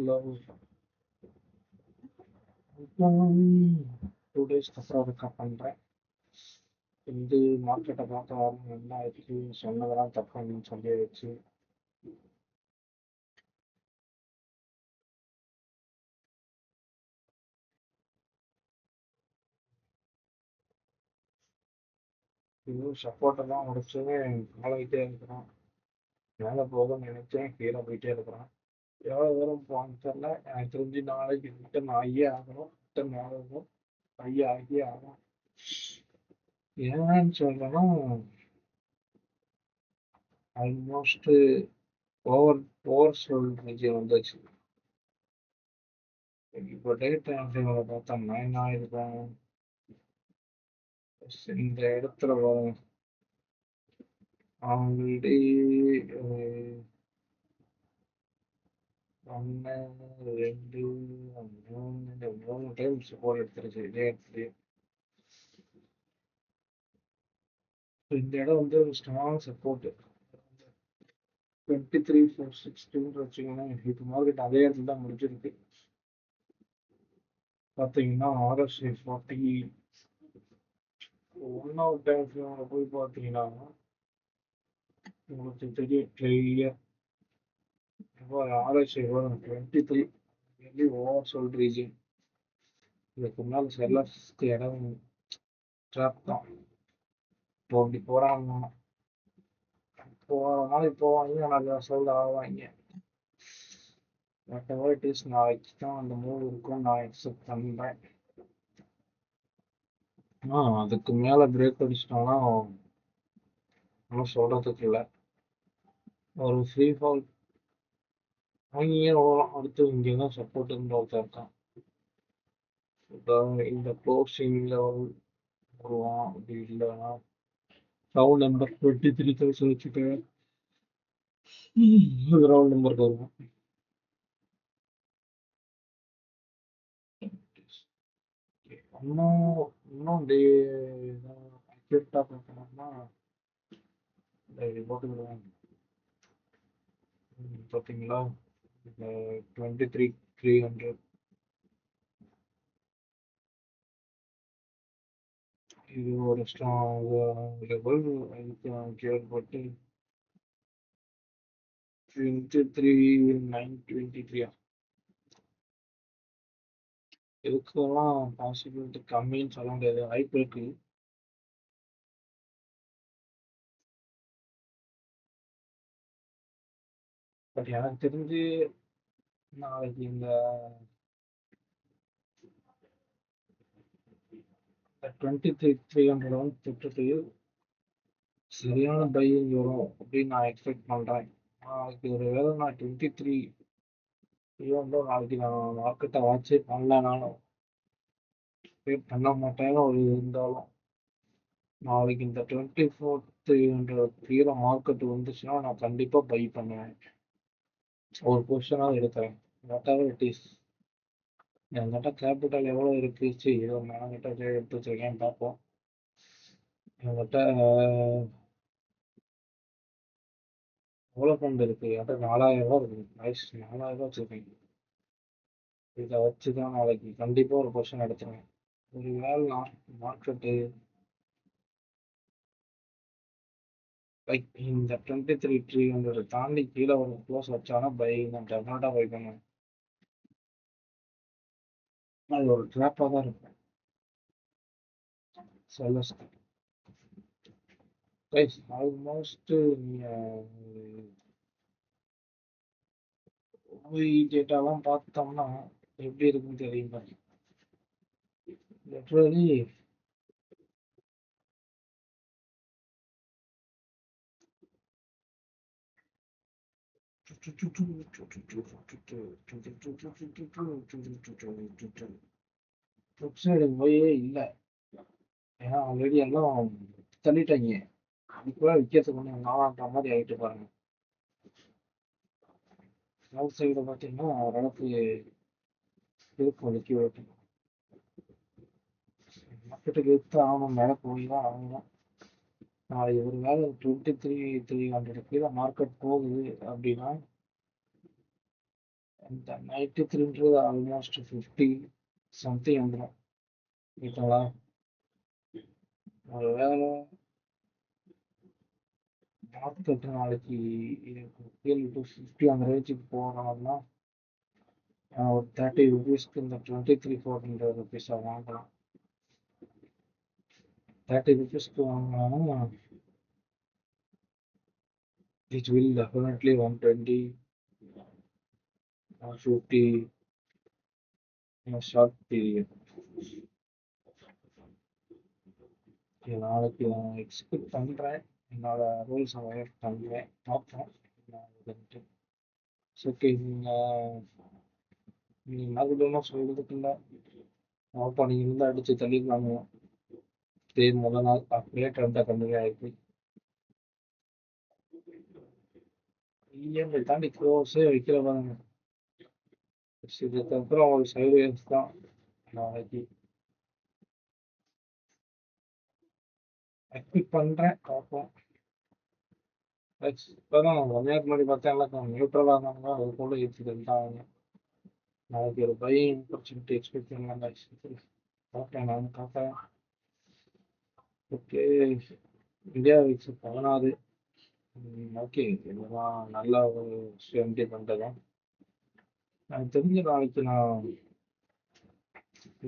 Love 2 days அப்புறம் record பண்றேன். வந்து மார்க்கெட்டை பார்க்க வரணும், என்ன ஆயிடுச்சு சொன்னதெல்லாம் தப்புன்னு சொல்லியாச்சு. இன்னும் சப்போர்ட்டெல்லாம் முடிச்சு பழகிட்டே இருக்கிறான். மேலே போகணும்னு நினைச்சேன், கீழே போயிட்டே இருக்கிறான். எவ்வளோ தூரம் போகணும்னு தெரியல. எனக்கு தெரிஞ்சு நாளைக்கு ரிட்டர்ன் ஆகியே ஆகணும். ரிட்டர்ன் ஆகணும், ஆகியே ஆகணும். ஏன்னு சொல்றேன்னா, almost over over sold region வந்தாச்சு. இப்போ டேட் என்ட்ரிகளை பார்த்தோம்னா என்ன ஆயிருக்கும், இந்த இடத்துல ஆல்ரெடி ஒன்று, ரெண்டு, மூணு டைம் சப்போர்ட் எடுத்துருச்சு இதே இடத்துலயே. இந்த இடம் வந்து ஒரு ஸ்ட்ராங் சப்போர்ட். 23,460 வச்சுக்கோங்களேன். இப்போ மார்க்கெட் அதே இடத்துல தான் முடிஞ்சிருக்கு. பார்த்தீங்கன்னா RSI 40 ஒன் ஆஃப் டைம் போய் பார்த்தீங்கன்னா உங்களுக்கு தெரியும் கிளியர். இப்போ RSI வரும் 23 வெளி ஓவர் சோல்ட் ரீஜன். இதுக்கு முன்னால் செல்லர்ஸ்க்கு இடம் ட்ராப் தான். இப்போ அப்படி போகிறாங்க, போகிற மாதிரி போவாங்க, நல்லா சோல்ட் ஆவாங்க. whatever it is, நாளைக்கு தான் அந்த மூவ் இருக்கும் நான் எக்ஸெப்ட் பண்ணுறேன். அதுக்கு மேலே பிரேக் அடிச்சிட்டோம்னா ஒன்றும் சொல்கிறதுக்கு இல்லை. ஒரு ஃப்ரீ ஃபால் அங்கேயே வரும். அடுத்து இங்கே தான் சப்போர்ட்டுன்ற ஒருத்தர் இருக்கான். இந்த க்ளோசிங் லெவல் வருவான். அப்படி இல்லைன்னா ரவுண்ட் நம்பர் 23,000 வச்சுட்டு ரவுண்ட் நம்பருக்கு வருவான். இன்னும் இன்னும் அக்யூரேட்டாக பார்க்கணும்னா போட்டுக்கிடுவாங்க. பார்த்தீங்களா, 23,300 இது ஒரு ஸ்ட்ராங் லெவல். அதுக்கு கேள்விப்பட்டு 23,923 இதுக்கெல்லாம் பாசிபிலிட்டி கம்மின்னு சொல்ல முடியாது, வாய்ப்பு இருக்கு. பட் எனக்கு தெரிஞ்சு நாளைக்கு இந்த 23,300 வந்து தொட்டுட்டு சரியான பையிங் வரும் அப்படின்னு நான் எக்ஸ்பெக்ட் பண்றேன். நாளைக்கு ஒரு வேளை நான் 23 நாளைக்கு நான் மார்க்கெட்டை வாட்சே பண்ணலனாலும் பண்ண மாட்டேன்னு ஒரு இருந்தாலும் நாளைக்கு இந்த 24,300 கீழே மார்க்கெட் வந்துச்சுன்னா நான் கண்டிப்பா பை பண்ணுவேன். ஒரு பொசிஷனாக எடுக்கிறேன். What it is. என்கிட்ட கேபிட்டல் எவ்வளோ இருக்கு, சரி ஏதோ நான் கிட்ட எடுத்து வச்சிருக்கேன் பார்ப்போம். என்கிட்ட எவ்வளோ ஃபண்ட் இருக்கு, என்கிட்ட 4,000 இருக்கு. நைஸ், 4,000 வச்சிருக்கேன். இதை வச்சு தான் நாளைக்கு கண்டிப்பாக ஒரு பொசிஷன் எடுத்துருவேன். ஒரு வேளை நான் மார்க்கெட்டு லைக் இந்த 23,300 தாண்டி கீழே ஒரு க்ளோஸ் வச்சாலும் பை நான் டெஃபினட்டாக பை பண்ணுவேன். அது ஒரு ட்ராப்பாக தான் இருக்கும் செல்லர்ஸ்க்கு. கைஸ் ஆல்மோஸ்ட் நீங்கள் டேட்டாலாம் பார்த்தோம்னா எப்படி இருக்குன்னு தெரியுமா. லிட்ரலி சைடு போயே இல்லை. ஏன்னா ஆல்ரெடி எல்லாம் தள்ளிட்டாங்க. இப்போ விற்கிறதுக்கு ஒன்று நாலான்ற மாதிரி ஆகிட்டு பாருங்க. சவுத் சைடு பார்த்தீங்கன்னா ஓரளவுக்கு இருக்கும் லிக்விட். மார்க்கெட்டுக்கு எடுத்து ஆகணும், மேலே போய் தான் ஆகணும். நாளைக்கு ஒரு வேலை 23,300 கீழே மார்க்கெட் போகுது அப்படின்னா இந்த 93ன்றது ஆல்மோஸ்ட் 50 சம்திங் வந்துடும். ஓகேங்களா? ஒரு வேளை மார்க்கெட் நாளைக்கு கீழே டு 50 அந்த ரேஞ்சுக்கு போனோம்னா ஒரு 30 ருபீஸ்க்கு இந்த 23,400 ருபீஸை வாங்கலாம். 30 ருபீஸ்க்கு வாங்கினா it will definitely 120, 150 in a short period. நாளைக்கு நான் எக்ஸ்பெக்ட் பண்ணுறேன். என்னோட ரூல்ஸை வயர் பண்ணுறேன். பார்ப்போம். ஓகே, நீங்கள் மறுபடியும் சொல்கிறதுக்கு இல்லை. அப்போ நீங்கள் வந்து அடித்து தள்ளிக்கலாங்க. இதே முதல் நாள் அப்படியே ட்ரெண்டாக கண்டினியூ ஆகிடுச்சு. இஎம்ஐ தாண்டி க்ளோஸே வைக்கிற பாருங்க. இதுக்கப்புறம் ஒரு சைடுவேஸ் தான் நாளைக்கு எக்ஸ்பெக்ட் பண்ணுறேன். பார்ப்போம். இப்போதான் 1 இயர் முன்னாடி பார்த்தா எல்லாம் நியூட்ரலாக இருந்தாங்க. அது கூட ஏற்றிட்டு தான் நாளைக்கு ஒரு பையிங் ஆப்பர்ச்சுனிட்டி எக்ஸ்பெக்ட் பண்ணலாம். பார்ப்பேன், நான் பார்ப்பேன். Okay, India weeks 16. ஓகே, இதெல்லாம் நல்ல ஒரு ஸ்டெம்டி பண்ணுறதான். எனக்கு தெரிஞ்ச நாளைக்கு நான்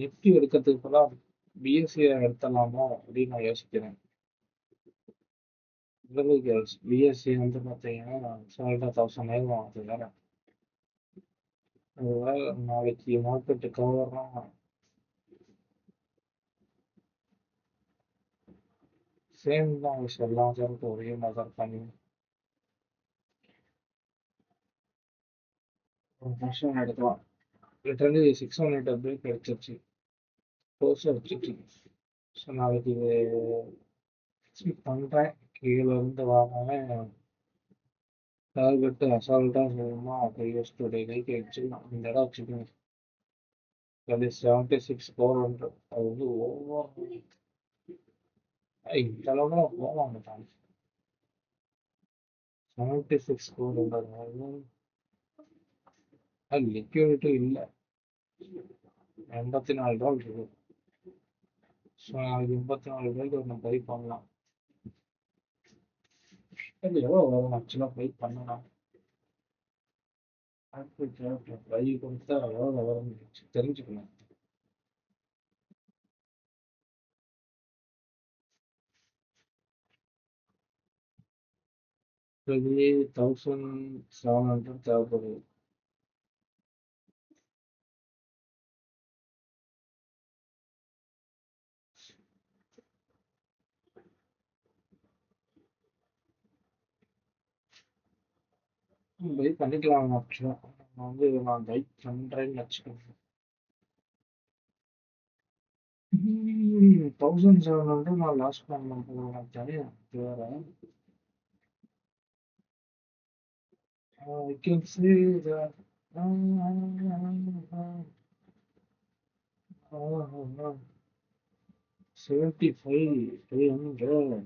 நிஃப்டி எடுக்கிறதுக்கு பதிலாக பிஎஸ்சியை எடுத்துடலாமோ அப்படின்னு நான் யோசிக்கிறேன். பிஎஸ்சி வந்து பார்த்தீங்கன்னா 17,000 ஆகும். அது வேற. அது வேற நாளைக்கு மார்க்கெட்டு கவர்லாம் சேம் தான். எல்லா சேருக்கும் ஒரே மாதிரி தான் பண்ணி ஒரு வருஷம் எடுக்கலாம். லிட்டரலி 600 பிரேக் அடிச்சிருச்சு. க்ளோஸ் அடிச்சிச்சு. ஸோ நாளைக்கு இது எக்ஸ்பெக்ட் பண்ணுறேன். கீழே இருந்து வாங்கினேன். டார்கெட்டு அசால்ட்டாக சொல்லணுமா ப்ரீவியஸ் டூ டேக்கு வச்சுக்கலாம். இந்த இடம் வச்சுக்கோங்க. அது 76,400. அது வந்து ஓவர். இந்த அளவுக்கு போக மாட்டாங்க. 76,400 அது லிக்விடிட்டி இல்லை. 84 இருக்கு. ஸோ நாளைக்கு 84 நம்ம பை பண்ணலாம். அது எவ்வளோ வரும் ஆக்சுவலாக பை பண்ணலாம். பை கொடுத்தா எவ்வளோ வரும் தெரிஞ்சுக்கணும். இது 1700 தேவைப்படுது. பை பண்ணிக்கலாம். ஆக்சுவலாக நான் பை பண்ணுறேன்னு வச்சுக்கோங்க. 1700 நான் லாஸ் பண்ண போகிறேன். தனியாக வேற. I can see that. 75, 300.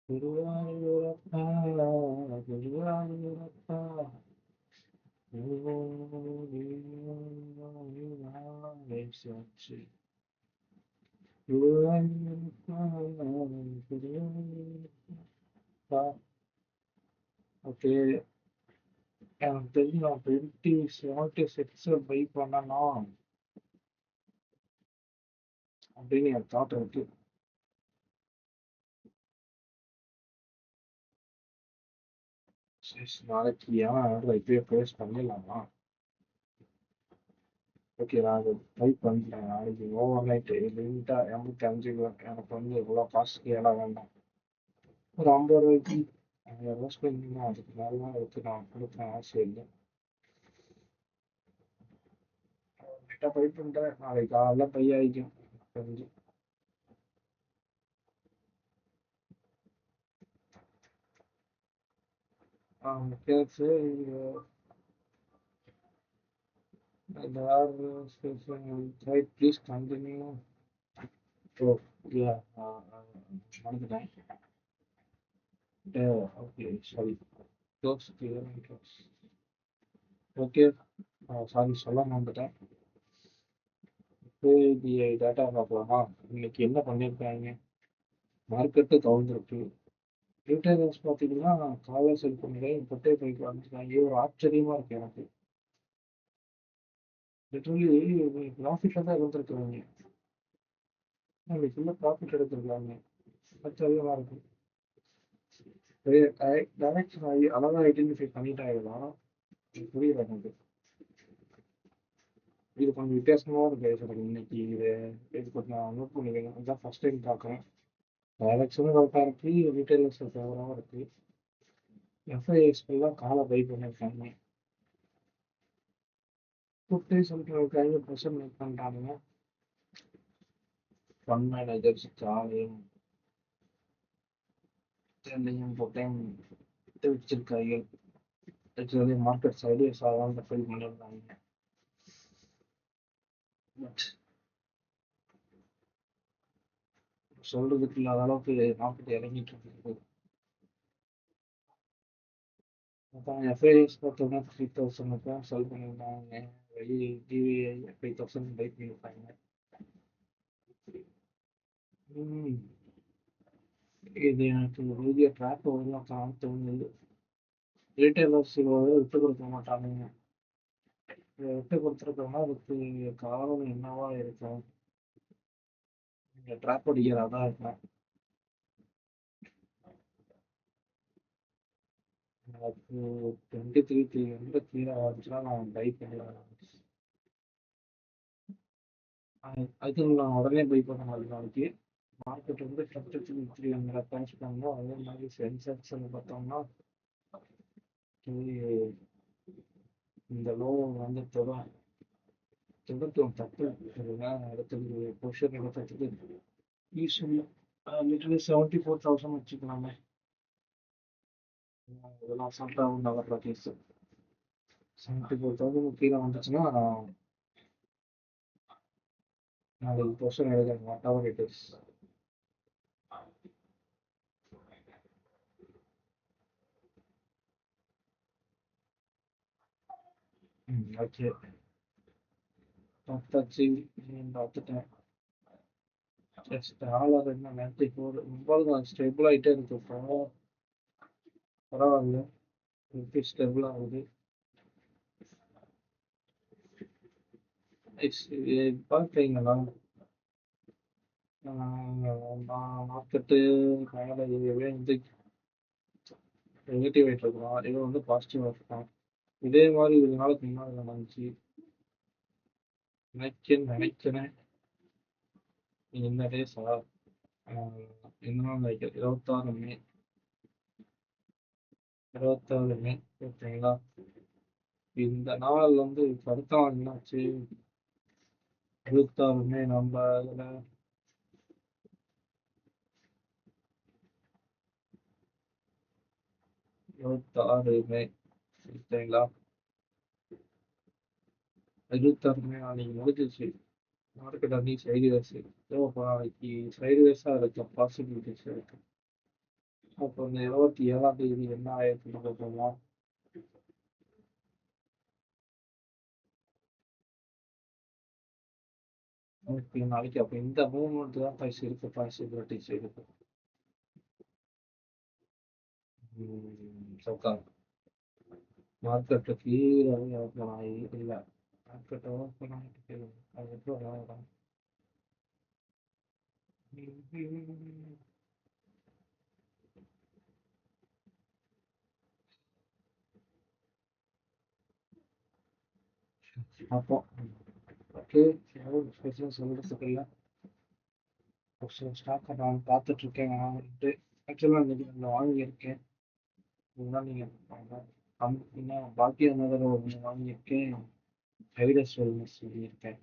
Guruvayurappa, Guruvayurappa, சாட்சி. குருவாயூரப்பா, குருவாயூரப்பா. ஓகே, எனக்கு தெரிஞ்சு நான் 76 பை பண்ணணும் அப்படின்னு என் தாட் இருக்கு. சரி, நாளைக்கு ஏன் இப்பயே ப்ளேஸ் பண்ணிடலாமா? ஓகே, நான் அதை ட்ரை பண்ணுறேன். நாளைக்கு ஓவர் நைட்டு லிமிட்டாக 85 எனக்கு வந்து இவ்வளோ காசுக்கு இடம் வேண்டாம். ஒரு 50 ரூபாய்க்கு 50 ஸ்பெண்ட் பண்ணால் அதுக்கு மேலாம் எடுத்து நான் கொடுக்குறேன். ஆசை இல்லை. லைட்டாக ட்ரை பண்ணுறேன். நாளைக்கு காலைல பை ஆகிக்கும் தெரிஞ்சு. கேட்ஸு right, please continue. Oh yeah, மறந்துட்டேன். Okay, sorry. Close close. Okay. Sorry சொல்ல மறந்துட்டேன். எஸ்பிஐ டேட்டா பார்க்கலாமா? இன்னைக்கு என்ன பண்ணியிருக்காங்க? மார்க்கெட்டு கவுந்திருக்கு. ரீட்டைலர்ஸ் பார்த்தீங்கன்னா காலை செல் பண்ணி பொட்டை போயிட்டு வந்துருக்காங்க. ஒரு ஆச்சரியமா இருக்கு எனக்கு. லிட்டரலி ப்ராஃபிட்ல தான் இருந்திருக்காங்க. இன்னைக்கு ஃபுல்லாக ப்ராஃபிட் எடுத்திருக்காங்க. ஆச்சரியமா இருக்கு. டைரக்ஷன் ஆகி அழகா ஐடென்டிஃபை பண்ணிட்டாங்கன்னா புரியல எனக்கு. இது கொஞ்சம் வித்தியாசமா இருக்கு எனக்கு இன்னைக்கு. இது கொஞ்சம் நான் நோட் பண்ணிக்கிறேன். இதுதான் ஃபர்ஸ்ட் டைம் பார்க்குறேன். டைரக்ஷனும் கரெக்டாக இருக்கு, ரீட்டைலர்ஸ் ஃபேவராகவும் இருக்கு. எஃப்ஐஎஸ்லாம் காலை பை பண்ணியிருக்காங்க. புட்டே சொல்லிட்டு ப்ரெஷர் மேக் பண்ணுறாங்க. ஃபண்ட் மேனேஜர்ஸ் காலையும் ட்ரெண்டையும் புட்டையும் விட்டு வச்சிருக்காங்க. ஆக்சுவலி மார்க்கெட் சைடு சாதாரண ஃபைல் பண்ணியிருந்தாங்க. பட் சொல்றதுக்கு இல்லாத அளவுக்கு மார்க்கெட் இறங்கிட்டு இருக்கு. அதான் எஃப்ஐஎஸ் பார்த்தோம்னா 3000 செல் பண்ணியிருந்தாங்க. வெளியே டிவிஐ 5000 பை பண்ணியிருப்பாங்க. ம், இது எனக்கு ஒரு பெரிய ட்ராப் வரலாம் தோணுது. ரீட்டைலர்ஸ் விட்டு கொடுக்க மாட்டானுங்க. இதை விட்டு கொடுத்துருக்கோம்னா அதுக்கு காரணம் என்னவா இருக்கும்? இந்த ட்ராப் அடிக்கிறதா இருக்கும். எனக்கு 23 வந்து கீழே வந்துச்சுன்னா நான் பை பண்ணுவேன். அது நான் உடனே பை பண்ண மாதிரி நாளைக்கு. மார்க்கெட் வந்து 23 பேங்க்ஸ் பண்ணோம். அதே மாதிரி சென்செக்ஸ் பார்த்தோம்னா இது இந்த லோ வந்து தொண்ணூத்தி தப்பு இடத்துக்கு பொசிஷன் எடுக்கிறதுக்கு யூஸ்வலி லிட்டரலி 74,000 வச்சுக்கலாமே. இதெல்லாம் அசால்ட்டாக உண்டு வர்ற கேஸ். 74,000 கீழே வந்துச்சுன்னா நாளைக்கு பொசிஷன் எடுக்கிறேன் what ever it is. Okay, பார்த்தாச்சு. பார்த்துட்டேன். ஜஸ்ட் டாலர் என்ன 94 ரொம்ப ஸ்டேபிள் ஆகிட்டே இருக்கு. இப்போ பரவாயில்ல, ருபி ஸ்டேபிள் ஆகுது. பார்த்தீங்களா மார்க்கெட்டு மேலே இதுவே வந்து நெகட்டிவ் ஆகிட்டு இருக்கலாம், இது வந்து பாசிட்டிவாக இருக்கலாம். இதே மாதிரி ஒரு நாளுக்கு முன்னாடி நடந்துச்சு நினைக்கிறேன். இந்த டேஸா என்ன நினைக்கிறேன் 26 மே. 26 மே ஓகேங்களா. இந்த நாள் வந்து அடுத்த நாள் என்னாச்சு? 26 மே நம்ம இதில் 26 மே ஓகேங்களா. 26 மே நாளைக்கு முடிஞ்சிச்சு. மார்க்கெட் அன்னைக்கு சைடு வேஸ். இப்போ நாளைக்கு சைடு வேஸாக இருக்க பாசிபிலிட்டிஸ் இருக்கு. அப்போ இந்த 27ஆம் தேதி என்ன ஆயிருக்குன்னு பார்ப்போமா? ஓகே, நாளைக்கு அப்போ இந்த மூவ்மெண்ட் தான் பைசா இருக்கு, பாசிபிலிட்டிஸ் இருக்கு. சோக்கா மார்க்கெட்டு கீழே ஓப்பன் ஆகி இல்லை, மார்க்கெட்டை ஓப்பன் ஆகிட்டு அது எப்படி வரும்? அப்போ ஓகே, ஸ்பெஷல் சொல்கிறதுக்கு இல்லை. ஸ்டாக்கை நான் பார்த்துட்டு இருக்கேன் வாங்கிட்டு. ஆக்சுவலாக இன்னைக்கு நான் வாங்கியிருக்கேன். இதுதான் நீங்கள் இன்னும் பாக்கி another ஒன்று வாங்கியிருக்கேன். ஹைரஸ் வெல்னஸ் சொல்லியிருக்கேன்.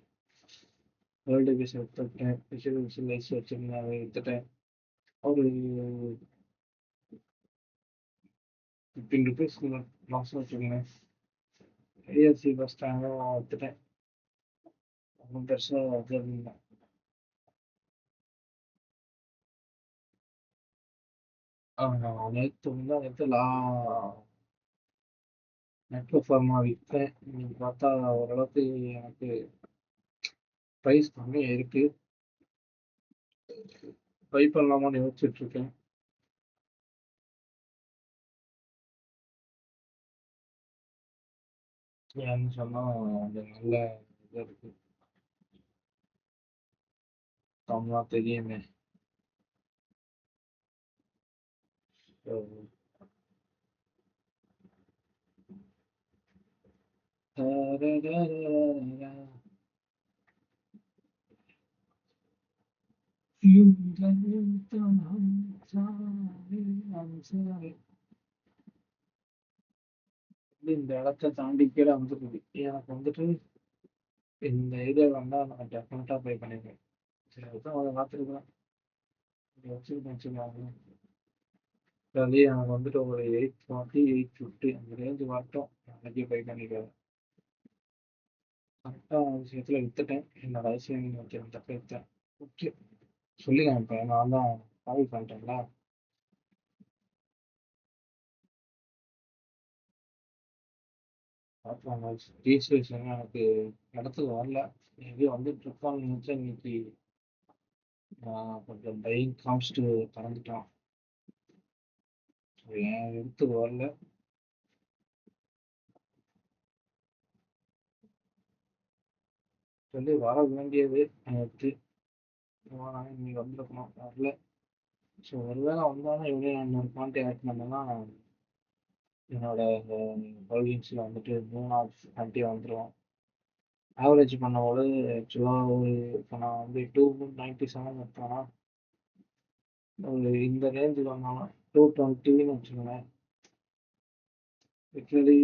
வேர்ல்டு பீஸ் எடுத்துட்டேன். விஷுவலைஸ் வச்சுருந்தேன், அதை எடுத்துட்டேன். ஒரு 15 ருபீஸ் லாஸ் வச்சுருந்தேன். ஏஎஸ்சி பஸ் ஸ்டாண்டும் எடுத்துட்டேன். ஒன்றும் பெருசாக இல்லை. நேற்று முந்தா நேற்று நெட்ல ஃபார்மா விற்றேன். இன்னைக்கு பார்த்தா ஓரளவுக்கு எனக்கு ப்ரைஸ் கம்மியா இருக்கு. பை பண்ணலாமான்னு யோசிச்சுட்டு இருக்கேன். ஏன்னு சொன்னா அது நல்ல இது இருக்கு. கம்மா தெரியுமே. So, இந்த இடத்த தாண்டி கீழே வந்துருக்குது. எனக்கு வந்துட்டு இந்த ஏரியா வந்தா நான் டெஃபினட்டா பை பண்ணிடுவேன். சரி அதுதான் அதை பார்த்துருக்கேன். இதை வச்சுருக்கேன் வச்சுக்கோங்க. அதே எனக்கு வந்துட்டு ஒரு 840 850 அந்த ரேஞ்ச் வரட்டும். நாளைக்கே பை பண்ணிடுவேன். கரெக்டா விஷயத்துல வித்துட்டேன். என்னோட ஐசிஐ வச்சு தப்ப வித்தேன். ஓகே. சொல்லுங்க இப்ப நான் தான் கால் பண்ணிட்டேன்ல. பார்க்கலாம் ரீசேஷன் எனக்கு இடத்துக்கு வரல. மேபி வந்துட்டு இருப்பான்னு நினைச்சா இன்னைக்கு கொஞ்சம் பையிங் காமிச்சிட்டு பறந்துட்டான். என் இடத்துக்கு வரல. சொல்லி வர வேண்டியது நேற்று. இன்னைக்கு வந்திருக்கணும் வரல. ஸோ ஒருவேளை வந்தாலும் எப்படி நான் இன்னொரு பாயிண்ட் ஆட் பண்ணேன்னா என்னோட ஹோல்டிங்ஸில் வந்துட்டு 3 வந்துடும். ஆவரேஜ் பண்ணும்போது ஆக்சுவலாக ஒரு இப்போ நான் வந்து 297 எடுத்தேன்னா ஒரு இந்த ரேஞ்சுக்கு வந்தாலும் 220ன்னு வச்சுக்கோங்களேன். லிட்ரலி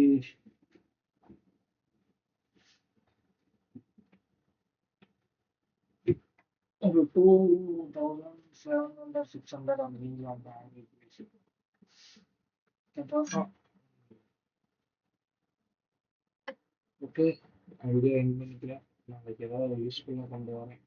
ஒரு 2700 600 அந்த ரேஞ்சில் அந்த ஆவரேஜ். ஓகே வீடியோ எண்ட் பண்ணிக்கிறேன். நாளைக்கு ஏதாவது யூஸ்ஃபுல்லாக கொண்டு வரேன்.